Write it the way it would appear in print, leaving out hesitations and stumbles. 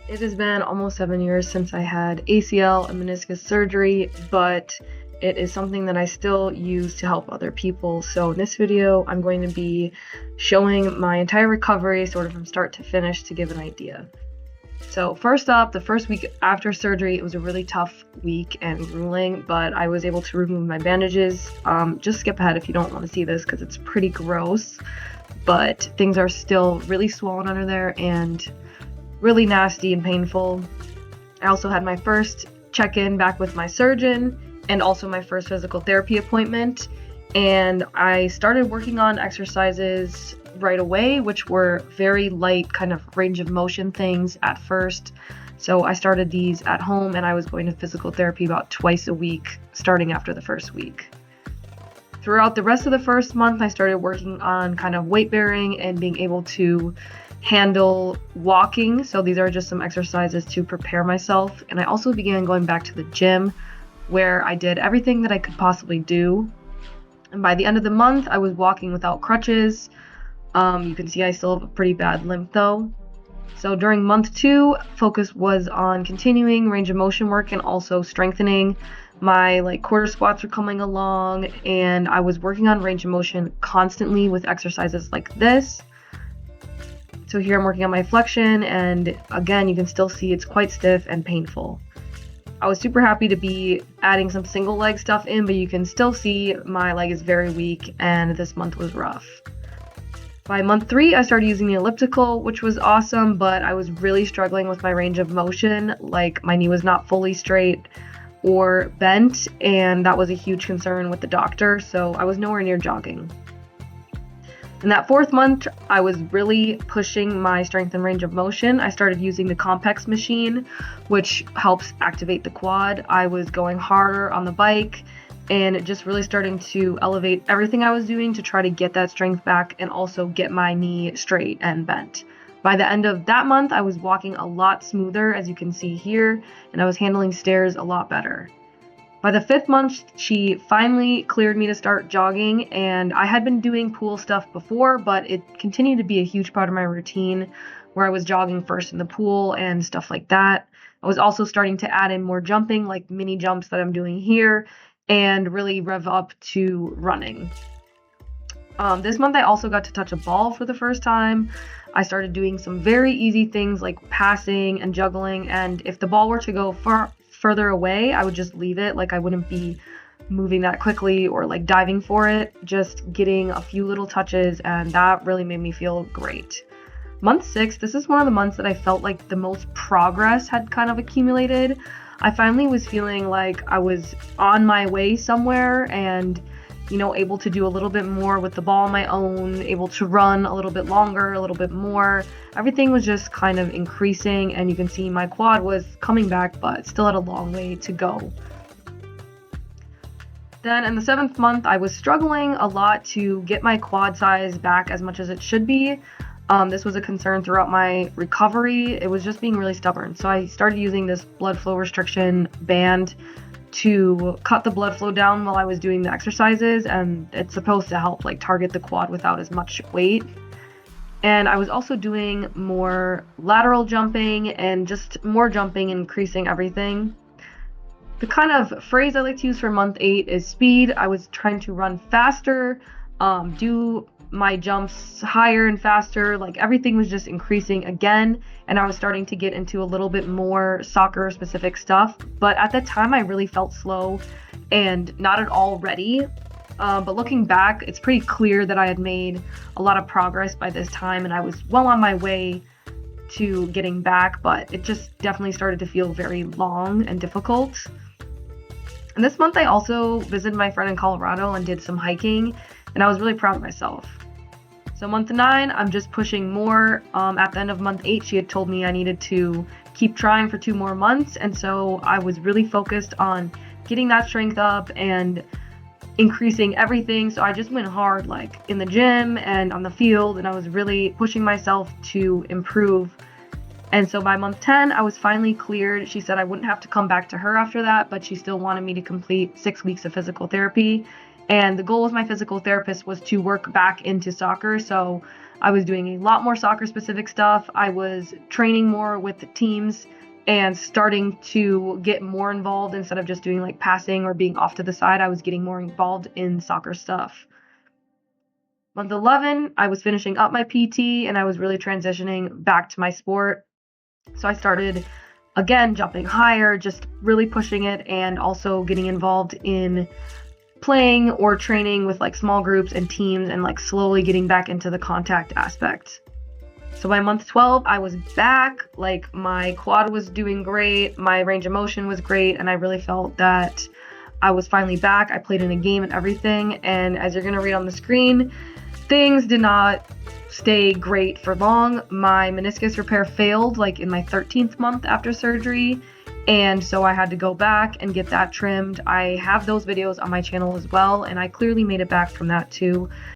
It has been almost 7 years since I had ACL and meniscus surgery, but it is something that I still use to help other people. So in this video, I'm going to be showing my entire recovery sort of from start to finish to give an idea. So first up, the first week after surgery, it was a really tough week and grueling, but I was able to remove my bandages. Just skip ahead if you don't want to see this because it's pretty gross, but things are still really swollen under there and really nasty and painful. I also had my first check-in back with my surgeon and also my first physical therapy appointment. And I started working on exercises right away, which were very light kind of range of motion things at first. So I started these at home and I was going to physical therapy about twice a week starting after the first week. Throughout the rest of the first month, I started working on kind of weight bearing and being able to handle walking. So these are just some exercises to prepare myself. And I also began going back to the gym where I did everything that I could possibly do. And by the end of the month, I was walking without crutches. You can see I still have a pretty bad limp though. So during month 2, focus was on continuing range of motion work and also strengthening. My quarter squats were coming along and I was working on range of motion constantly with exercises like this. So here I'm working on my flexion and again, you can still see it's quite stiff and painful. I was super happy to be adding some single leg stuff in, but you can still see my leg is very weak and this month was rough. By month 3, I started using the elliptical, which was awesome, but I was really struggling with my range of motion. Like my knee was not fully straight or bent, and that was a huge concern with the doctor, so I was nowhere near jogging. In that 4th month, I was really pushing my strength and range of motion. I started using the Compex machine, which helps activate the quad. I was going harder on the bike and just really starting to elevate everything I was doing to try to get that strength back and also get my knee straight and bent. By the end of that month, I was walking a lot smoother, as you can see here, and I was handling stairs a lot better. By the 5th month, she finally cleared me to start jogging, and I had been doing pool stuff before, but it continued to be a huge part of my routine where I was jogging first in the pool and stuff like that. I was also starting to add in more jumping, like mini jumps that I'm doing here, and really rev up to running. This month I also got to touch a ball for the first time. I started doing some very easy things like passing and juggling, and if the ball were to go further away, I would just leave it. Like I wouldn't be moving that quickly or like diving for it, just getting a few little touches, and that really made me feel great. Month 6, this is one of the months that I felt like the most progress had kind of accumulated. I finally was feeling like I was on my way somewhere and, able to do a little bit more with the ball on my own, able to run a little bit longer, a little bit more. Everything was just kind of increasing, and you can see my quad was coming back, but still had a long way to go. Then in the 7th month, I was struggling a lot to get my quad size back as much as it should be. This was a concern throughout my recovery. It was just being really stubborn. So I started using this blood flow restriction band to cut the blood flow down while I was doing the exercises, and it's supposed to help target the quad without as much weight. And I was also doing more lateral jumping and just more jumping, increasing everything. The kind of phrase I like to use for month 8 is speed. I was trying to run faster, do my jumps higher and faster, everything was just increasing again, and I was starting to get into a little bit more soccer specific stuff, but at that time I really felt slow and not at all ready. But looking back, it's pretty clear that I had made a lot of progress by this time and I was well on my way to getting back, but it just definitely started to feel very long and difficult. And this month I also visited my friend in Colorado and did some hiking, and I was really proud of myself. So month 9, I'm just pushing more. At the end of month 8, she had told me I needed to keep trying for 2 more months, and so I was really focused on getting that strength up and increasing everything. So I just went hard in the gym and on the field, and I was really pushing myself to improve. And so by month 10, I was finally cleared. She said I wouldn't have to come back to her after that, but she still wanted me to complete 6 weeks of physical therapy. And the goal with my physical therapist was to work back into soccer. So I was doing a lot more soccer specific stuff. I was training more with the teams and starting to get more involved instead of just doing like passing or being off to the side. I was getting more involved in soccer stuff. Month 11, I was finishing up my PT and I was really transitioning back to my sport. So I started again jumping higher, just really pushing it, and also getting involved in playing or training with like small groups and teams, and like slowly getting back into the contact aspect. So by month 12, I was back. Like my quad was doing great, my range of motion was great, and I really felt that I was finally back. I played in a game and everything, and as you're gonna read on the screen, things did not stay great for long. My meniscus repair failed like in my 13th month after surgery, and so I had to go back and get that trimmed. I have those videos on my channel as well, and I clearly made it back from that too.